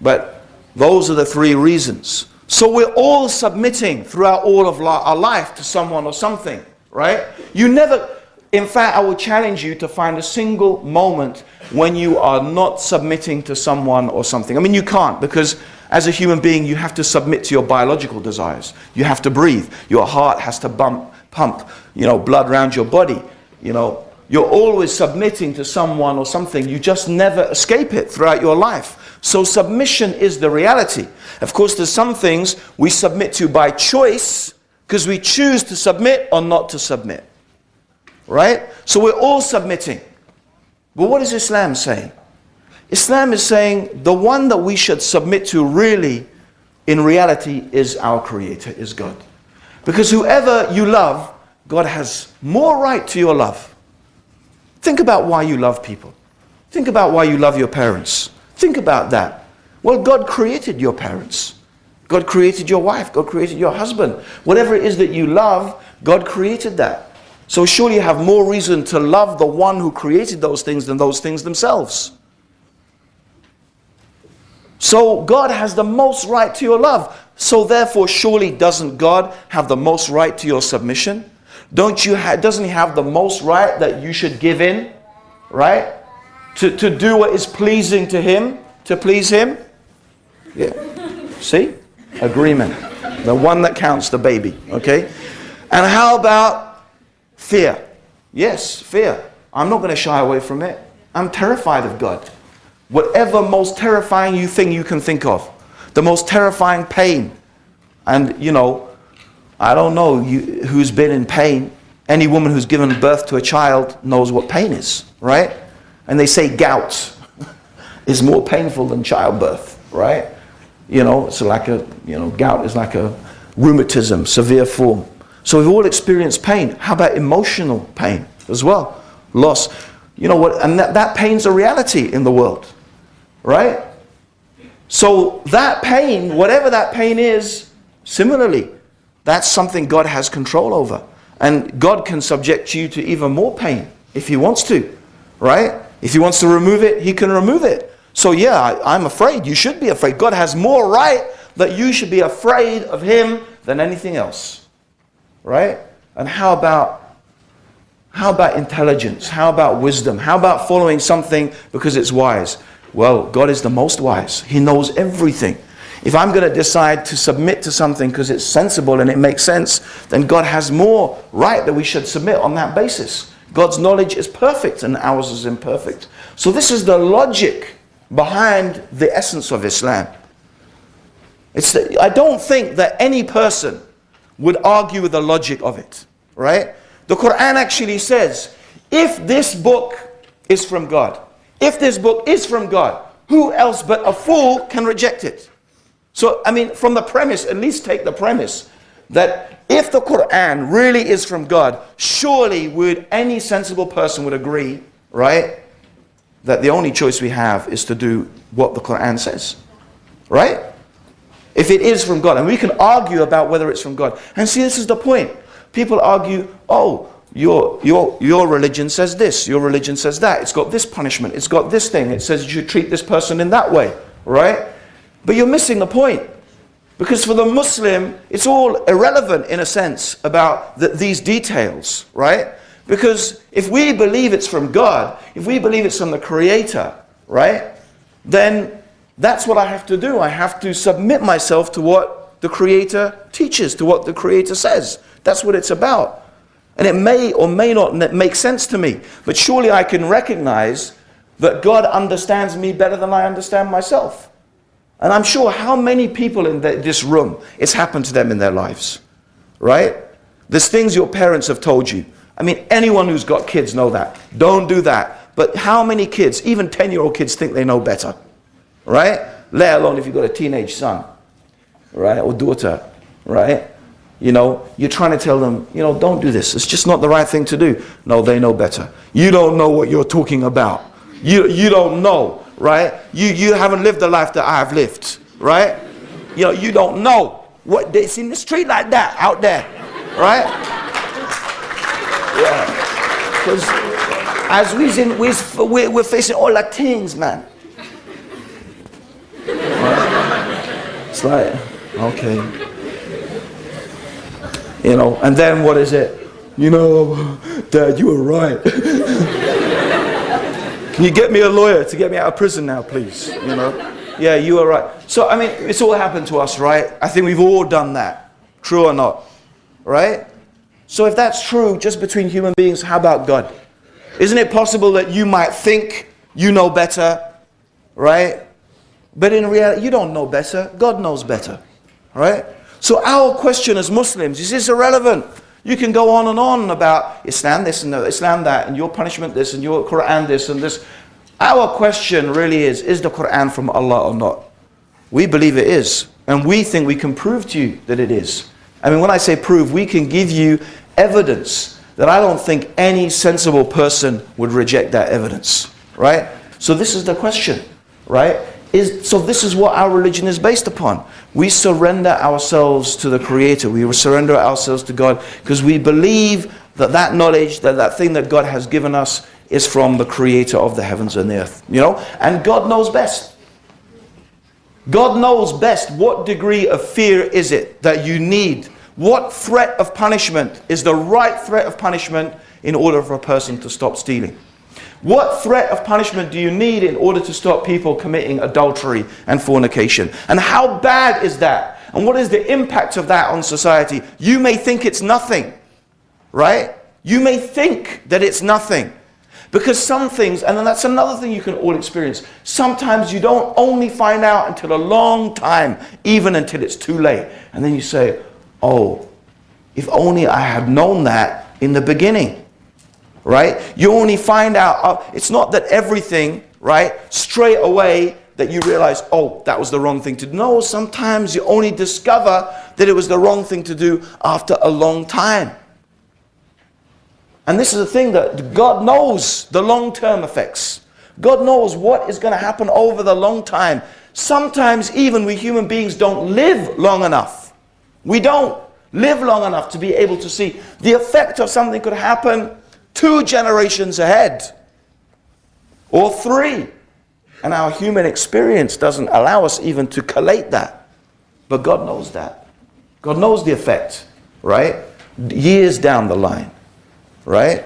But those are the three reasons. So we're all submitting throughout all of our life to someone or something, right? You never, in fact, I will challenge you to find a single moment when you are not submitting to someone or something. I mean, you can't, because as a human being, you have to submit to your biological desires. You have to breathe. Your heart has to pump, blood around your body. You're always submitting to someone or something. You just never escape it throughout your life. So submission is the reality. Of course, there's some things we submit to by choice because we choose to submit or not to submit. Right? So we're all submitting. But what is Islam saying? Islam is saying the one that we should submit to really, in reality, is our Creator, is God. Because whoever you love, God has more right to your love. Think about why you love people. Think about why you love your parents. Think about that. Well, God created your parents. God created your wife. God created your husband. Whatever it is that you love, God created that. So surely you have more reason to love the one who created those things than those things themselves. So God has the most right to your love. So therefore, surely doesn't God have the most right to your submission? Doesn't he have the most right that you should give in? Right? To do what is pleasing to him, to please him. Yeah. See? Agreement. The one that counts, the baby. Okay? And how about fear? Yes, fear. I'm not going to shy away from it. I'm terrified of God. Whatever most terrifying thing you can think of. The most terrifying pain. And, I don't know who's been in pain. Any woman who's given birth to a child knows what pain is, right? And they say gout is more painful than childbirth, right? It's like gout is like a rheumatism, severe form. So we've all experienced pain. How about emotional pain as well? Loss. And that pain's a reality in the world, right? So that pain, whatever that pain is, similarly, that's something God has control over. And God can subject you to even more pain if he wants to, right? If he wants to remove it, he can remove it. So yeah, I'm afraid. You should be afraid. God has more right that you should be afraid of him than anything else, right? And how about intelligence? How about wisdom? How about following something because it's wise? Well, God is the most wise. He knows everything. If I'm going to decide to submit to something because it's sensible and it makes sense, then God has more right that we should submit on that basis. God's knowledge is perfect and ours is imperfect. So this is the logic behind the essence of Islam. I don't think that any person would argue with the logic of it, right? The Quran actually says, if this book is from God, who else but a fool can reject it? So, from the premise, at least take the premise that if the Quran really is from God, surely any sensible person would agree, right, that the only choice we have is to do what the Quran says, right? If it is from God, and we can argue about whether it's from God. And see, this is the point. People argue, oh, your religion says this, your religion says that. It's got this punishment, it's got this thing. It says you should treat this person in that way, right? But you're missing the point. Because for the Muslim, it's all irrelevant in a sense about these details, right? Because if we believe it's from God, if we believe it's from the Creator, right? Then that's what I have to do. I have to submit myself to what the Creator teaches, to what the Creator says. That's what it's about. And it may or may not make sense to me. But surely I can recognize that God understands me better than I understand myself. And I'm sure how many people in this room, it's happened to them in their lives, right? There's things your parents have told you. Anyone who's got kids know that. Don't do that. But how many kids, even 10-year-old kids, think they know better, right? Let alone if you've got a teenage son, right, or daughter, right? You're trying to tell them, don't do this. It's just not the right thing to do. No, they know better. You don't know what you're talking about. You don't know. Right? You haven't lived the life that I've lived, right? You don't know what it's in the street like that out there, right? Yeah. Because as we're facing all the things, man. Right? It's like, okay. You know, and then what is it? You know, Dad, you were right. Can you get me a lawyer to get me out of prison now, please? You know? Yeah, you were right. So, I mean, it's all happened to us, right? I think we've all done that. True or not? Right? So if that's true, just between human beings, how about God? Isn't it possible that you might think you know better, right? But in reality, you don't know better. God knows better, right? So our question as Muslims is this irrelevant. You can go on and on about Islam this and Islam that, and your punishment this, and your Quran this and this. Our question really is the Quran from Allah or not? We believe it is. And we think we can prove to you that it is. I mean, when I say prove, we can give you evidence that I don't think any sensible person would reject that evidence, right? So this is the question, right? So this is what our religion is based upon. We surrender ourselves to the Creator. We surrender ourselves to God because we believe that that knowledge, that thing that God has given us is from the Creator of the heavens and the earth. You know? And God knows best. God knows best what degree of fear is it that you need. What threat of punishment is the right threat of punishment in order for a person to stop stealing? What threat of punishment do you need in order to stop people committing adultery and fornication? And how bad is that? And what is the impact of that on society? You may think it's nothing, right? You may think that it's nothing. Because some things, and then that's another thing you can all experience, sometimes you don't only find out until a long time, even until it's too late. And then you say, oh, if only I had known that in the beginning. Right? You only find out, it's not that everything, right, straight away that you realize, oh, that was the wrong thing to do. No, sometimes you only discover that it was the wrong thing to do after a long time. And this is the thing that God knows the long-term effects. God knows what is going to happen over the long time. Sometimes even we human beings don't live long enough. We don't live long enough to be able to see the effect of something could happen 2 generations ahead, or 3. And our human experience doesn't allow us even to collate that. But God knows that. God knows the effect, right? Years down the line, right?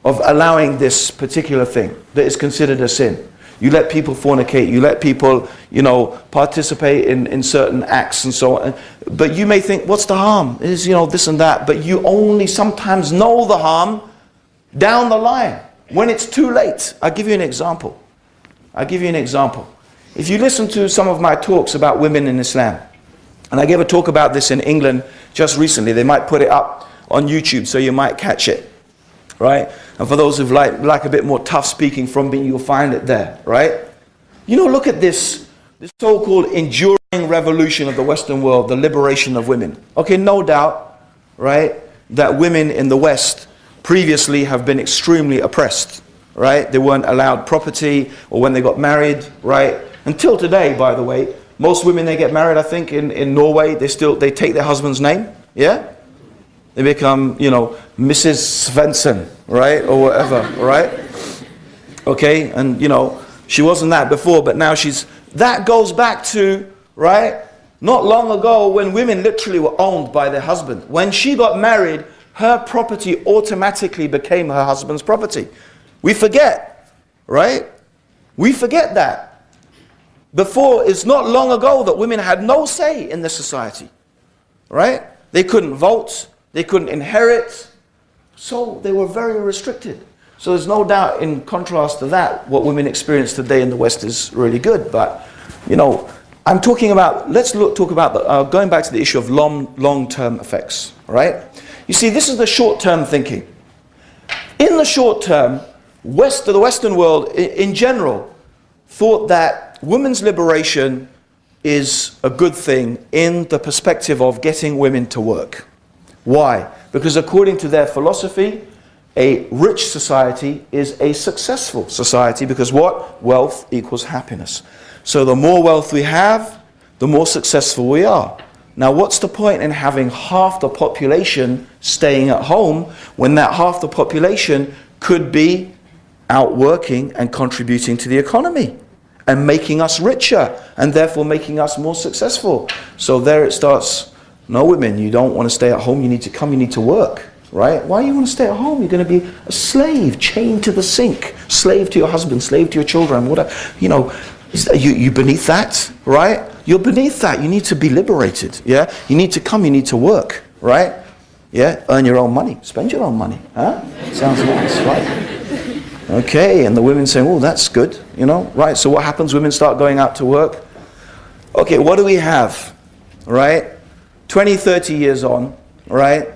Of allowing this particular thing that is considered a sin. You let people fornicate, you let people, you know, participate in certain acts and so on. But you may think, what's the harm? Is, you know, this and that. But you only sometimes know the harm down the line, when it's too late. I'll give you an example. If you listen to some of my talks about women in Islam, and I gave a talk about this in England just recently. They might put it up on YouTube so you might catch it, right? And for those who like a bit more tough speaking from me, you'll find it there, right? You know, look at this so-called enduring revolution of the Western world, the liberation of women. Okay, no doubt, right, that women in the West previously have been extremely oppressed, right? They weren't allowed property, or when they got married, right? Until today, by the way, most women, they get married, I think, in Norway, they take their husband's name, yeah? They become, you know, Mrs. Svensson, right? Or whatever, right? Okay, and, you know, she wasn't that before, but now that goes back to, right? Not long ago when women literally were owned by their husband. When she got married, her property automatically became her husband's property. We forget, right? We forget that. Before, it's not long ago that women had no say in the society, right? They couldn't vote, they couldn't inherit, so they were very restricted. So there's no doubt, in contrast to that, what women experience today in the West is really good. But, you know, I'm talking about, talk about going back to the issue of long-term effects, right? You see, this is the short-term thinking. In the short term, the Western world in general thought that women's liberation is a good thing in the perspective of getting women to work. Why? Because according to their philosophy, a rich society is a successful society because what? Wealth equals happiness. So the more wealth we have, the more successful we are. Now, what's the point in having half the population staying at home when that half the population could be outworking and contributing to the economy and making us richer and therefore making us more successful. So there it starts. No, women, you don't want to stay at home. You need to come, you need to work, right? Why do you want to stay at home? You're going to be a slave, chained to the sink, slave to your husband, slave to your children, whatever. You know, you beneath that, right? You're beneath that. You need to be liberated, yeah? You need to come, you need to work, right? Yeah, earn your own money, spend your own money, huh? Sounds nice, right? Okay, and the women saying, oh, that's good, you know, right? So what happens? Women start going out to work. Okay, what do we have, right? 20, 30 years on, right?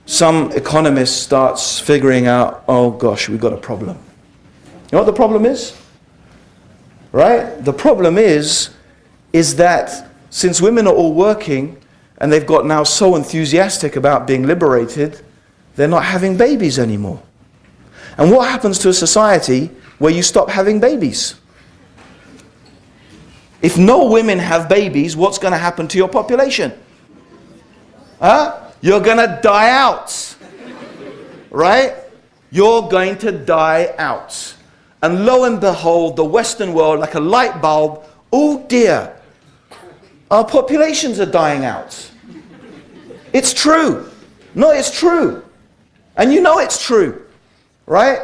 Some economist starts figuring out, oh gosh, we've got a problem. You know what the problem is? Right? The problem is that since women are all working and they've got now so enthusiastic about being liberated, they're not having babies anymore. And what happens to a society where you stop having babies? If no women have babies, what's going to happen to your population? Huh? You're going to die out. Right? You're going to die out. And lo and behold, the Western world, like a light bulb, oh dear, our populations are dying out. It's true. No, it's true. And you know it's true. Right?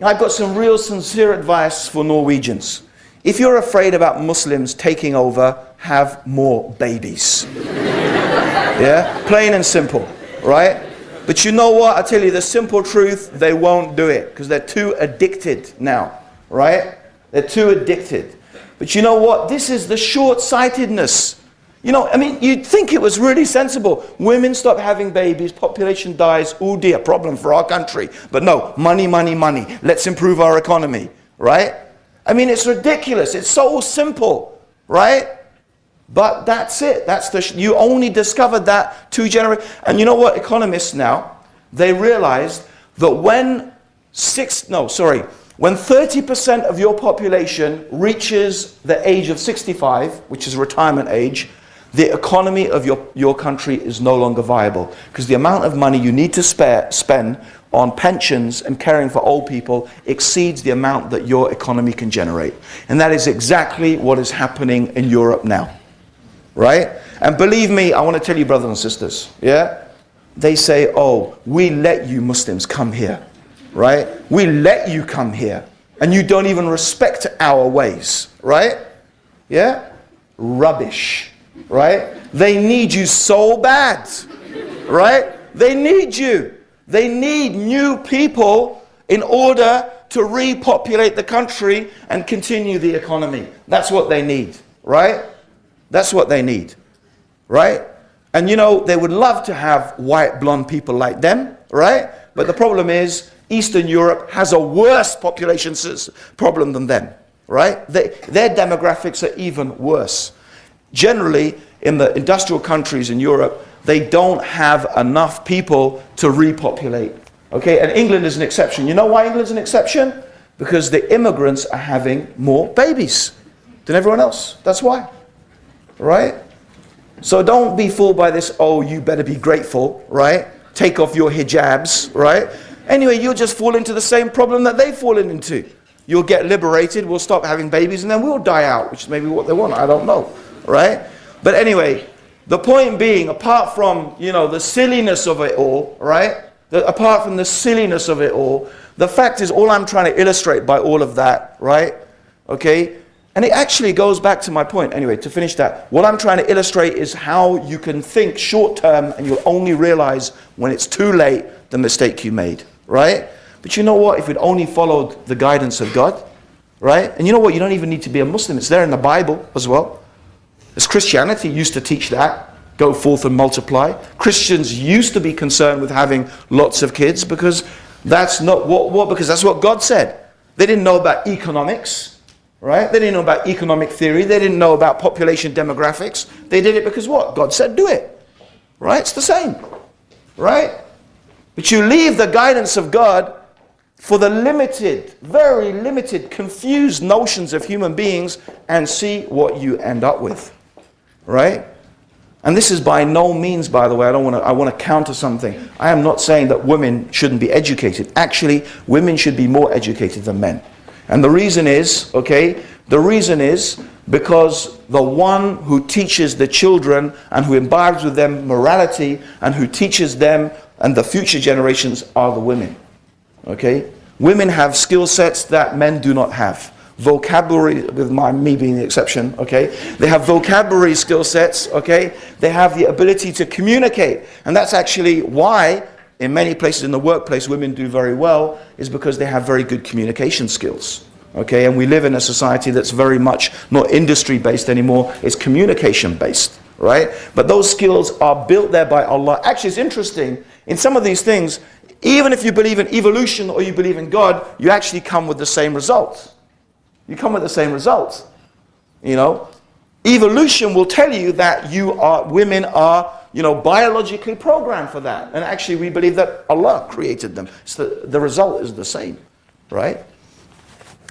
I've got some real sincere advice for Norwegians. If you're afraid about Muslims taking over, have more babies. Yeah? Plain and simple. Right? But you know what? I tell you the simple truth, they won't do it because they're too addicted now. Right? They're too addicted. But you know what? This is the short-sightedness. You know, I mean, you'd think it was really sensible. Women stop having babies, population dies, oh dear, problem for our country. But no, money, money, money. Let's improve our economy, right? I mean, it's ridiculous. It's so simple, right? But that's it. You only discovered that 2 generations. And you know what? Economists now, they realized that when 30% of your population reaches the age of 65, which is retirement age, the economy of your country is no longer viable because the amount of money you need to spend on pensions and caring for old people exceeds the amount that your economy can generate. And that is exactly what is happening in Europe now. Right? And believe me, I want to tell you, brothers and sisters, yeah? They say, oh, we let you Muslims come here. Right? We let you come here. And you don't even respect our ways. Right? Yeah? Rubbish. Right? They need you so bad. Right? They need you. They need new people in order to repopulate the country and continue the economy. That's what they need. Right? That's what they need. Right? And you know, they would love to have white, blonde people like them. Right? But the problem is, Eastern Europe has a worse population problem than them. Right? Their demographics are even worse. Generally, in the industrial countries in Europe, they don't have enough people to repopulate. Okay, and England is an exception. You know why England's an exception? Because the immigrants are having more babies than everyone else. That's why. Right? So don't be fooled by this, oh, you better be grateful, right? Take off your hijabs, right? Anyway, you'll just fall into the same problem that they've fallen into. You'll get liberated, we'll stop having babies, and then we'll die out, which is maybe what they want, I don't know. Right? But anyway, the point being, apart from, you know, the silliness of it all, right? Apart from the silliness of it all, the fact is, all I'm trying to illustrate by all of that, right? Okay? And it actually goes back to my point. Anyway, to finish that, what I'm trying to illustrate is how you can think short term and you'll only realize when it's too late the mistake you made, right? But you know what? If we'd only followed the guidance of God, right? And you know what? You don't even need to be a Muslim. It's there in the Bible as well. As Christianity used to teach that, go forth and multiply. Christians used to be concerned with having lots of kids because that's not because that's what God said. They didn't know about economics, right? They didn't know about economic theory. They didn't know about population demographics. They did it because what? God said do it, right? It's the same, right? But you leave the guidance of God for the limited, very limited, confused notions of human beings and see what you end up with. Right? And this is by no means, by the way, I want to counter something. I am not saying that women shouldn't be educated. Actually, women should be more educated than men. And the reason is, okay, the reason is because the one who teaches the children and who imbibes with them morality and who teaches them and the future generations are the women. Okay? Women have skill sets that men do not have. Vocabulary, with me being the exception, okay? They have vocabulary skill sets, okay? They have the ability to communicate. And that's actually why, in many places in the workplace, women do very well, is because they have very good communication skills, okay? And we live in a society that's very much not industry-based anymore, it's communication-based, right? But those skills are built there by Allah. Actually, it's interesting, in some of these things, even if you believe in evolution or you believe in God, you actually come with the same result. You come with the same results. You know, evolution will tell you that women are, you know, biologically programmed for that. And actually we believe that Allah created them. So the result is the same, right?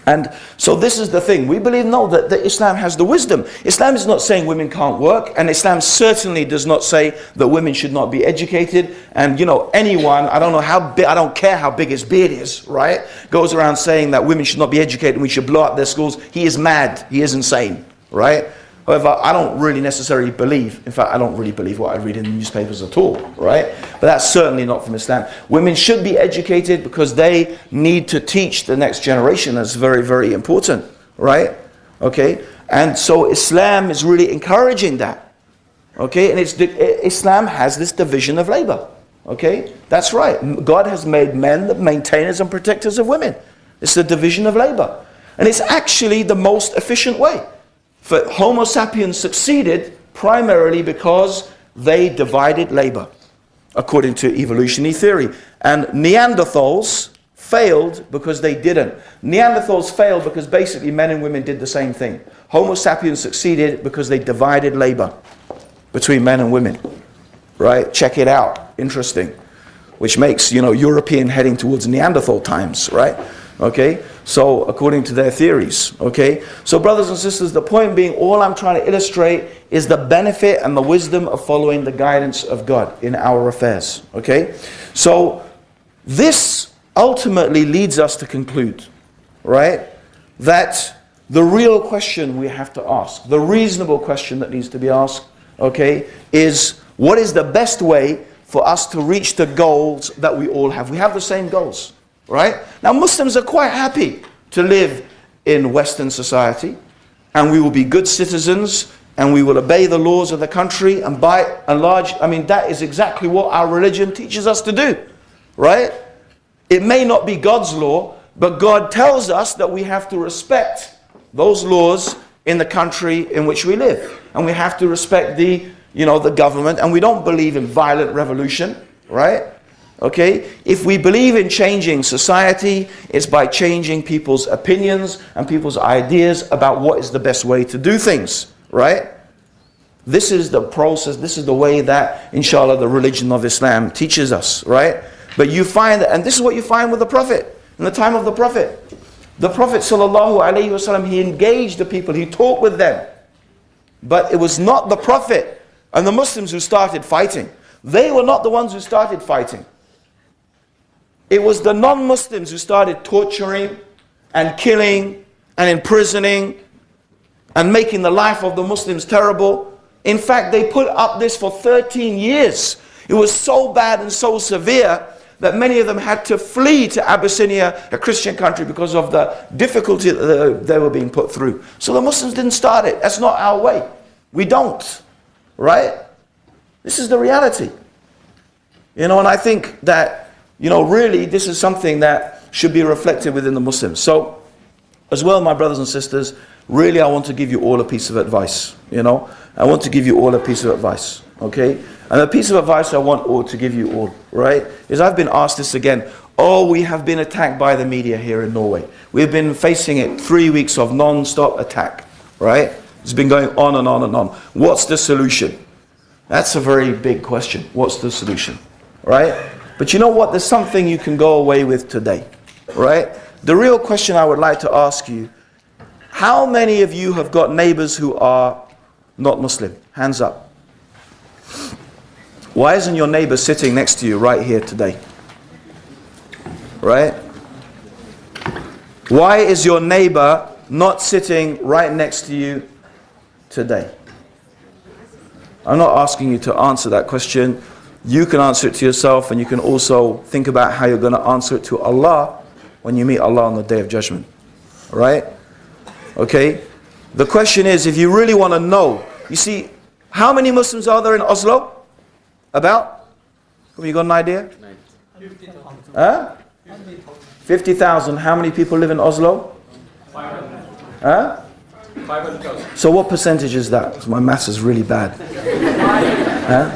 And so this is the thing. We believe, no, that Islam has the wisdom. Islam is not saying women can't work. And Islam certainly does not say that women should not be educated. And, you know, anyone, I don't care how big his beard is, right? Goes around saying that women should not be educated and we should blow up their schools. He is mad. He is insane, right? However, I don't really necessarily believe, in fact, I don't really believe what I read in the newspapers at all, right? But that's certainly not from Islam. Women should be educated because they need to teach the next generation. That's very, very important, right? Okay? And so Islam is really encouraging that, okay? And Islam has this division of labor, okay? That's right. God has made men the maintainers and protectors of women. It's the division of labor. And it's actually the most efficient way. For Homo sapiens succeeded primarily because they divided labor, according to evolutionary theory. And Neanderthals failed because they didn't. Neanderthals failed because basically men and women did the same thing. Homo sapiens succeeded because they divided labor between men and women. Right? Check it out. Interesting. Which makes, you know, European heading towards Neanderthal times, right? Okay? So, according to their theories, okay? So, brothers and sisters, the point being, all I'm trying to illustrate is the benefit and the wisdom of following the guidance of God in our affairs, okay? So, this ultimately leads us to conclude, right, that the real question we have to ask, the reasonable question that needs to be asked, okay, is what is the best way for us to reach the goals that we all have? We have the same goals. Right? Now Muslims are quite happy to live in Western society, and we will be good citizens and we will obey the laws of the country, and by and large, I mean, that is exactly what our religion teaches us to do. Right? It may not be God's law, but God tells us that we have to respect those laws in the country in which we live. And we have to respect the government, and we don't believe in violent revolution, right? Okay, if we believe in changing society, it's by changing people's opinions and people's ideas about what is the best way to do things, right? This is the process, this is the way that, inshallah, the religion of Islam teaches us, right? But you find that, and this is what you find with the Prophet, in the time of the Prophet. The Prophet ﷺ, he engaged the people, he talked with them. But it was not the Prophet and the Muslims who started fighting. They were not the ones who started fighting. It was the non-Muslims who started torturing and killing and imprisoning and making the life of the Muslims terrible. In fact, they put up this for 13 years. It was so bad and so severe that many of them had to flee to Abyssinia, a Christian country, because of the difficulty that they were being put through. So the Muslims didn't start it. That's not our way. We don't. Right? This is the reality. You know, and I think that, you know, really, this is something that should be reflected within the Muslims. So, as well, my brothers and sisters, really I want to give you all a piece of advice, you know. I want to give you all a piece of advice, okay? And the piece of advice I want all to give you all, right, is I've been asked this again. Oh, we have been attacked by the media here in Norway. We've been facing it 3 weeks of non-stop attack, right? It's been going on and on and on. What's the solution? That's a very big question. What's the solution, right? But you know what? There's something you can go away with today, right? The real question I would like to ask you, how many of you have got neighbors who are not Muslim? Hands up. Why isn't your neighbor sitting next to you right here today? Right? Why is your neighbor not sitting right next to you today? I'm not asking you to answer that question. You can answer it to yourself, and you can also think about how you're going to answer it to Allah when you meet Allah on the Day of Judgment. Right? Okay? The question is, if you really want to know, you see, how many Muslims are there in Oslo? About? Have you got an idea? 50,000. Huh? 50,000. How many people live in Oslo? 500. Huh? 500,000. So what percentage is that? 'Cause my maths is really bad. Huh?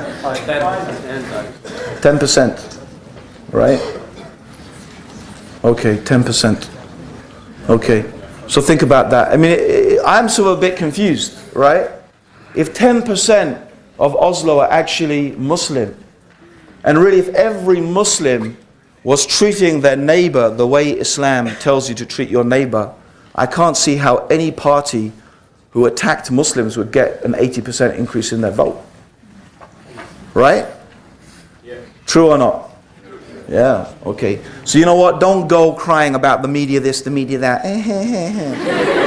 10%. Right? Okay, 10%. Okay. So think about that. I mean, I'm sort of a bit confused, right? If 10% of Oslo are actually Muslim, and really if every Muslim was treating their neighbor the way Islam tells you to treat your neighbor, I can't see how any party who attacked Muslims would get an 80% increase in their vote. Right? Yeah. True or not? Yeah, okay. So you know what? Don't go crying about the media this, the media that.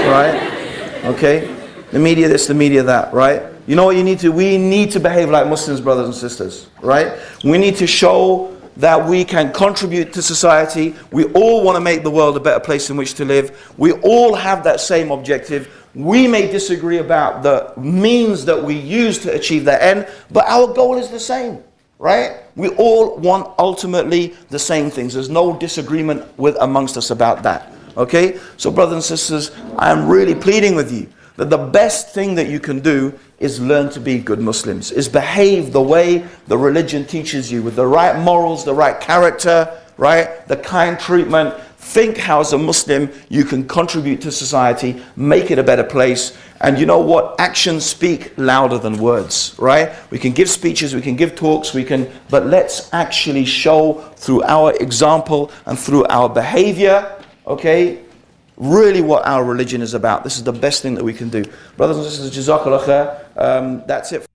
Right? Okay? The media this, the media that, right? You know what you need to? We need to behave like Muslims, brothers and sisters, right? We need to show that we can contribute to society. We all want to make the world a better place in which to live. We all have that same objective. We may disagree about the means that we use to achieve that end, but our goal is the same, right? We all want ultimately the same things. There's no disagreement amongst us about that, okay? So brothers and sisters, I am really pleading with you that the best thing that you can do is learn to be good Muslims, is behave the way the religion teaches you, with the right morals, the right character, right? The kind treatment. Think how as a Muslim you can contribute to society, make it a better place. And you know what? Actions speak louder than words, right? We can give speeches, we can give talks, but let's actually show through our example and through our behavior, okay, really what our religion is about. This is the best thing that we can do. Brothers and sisters, Jazakallah khair. That's it.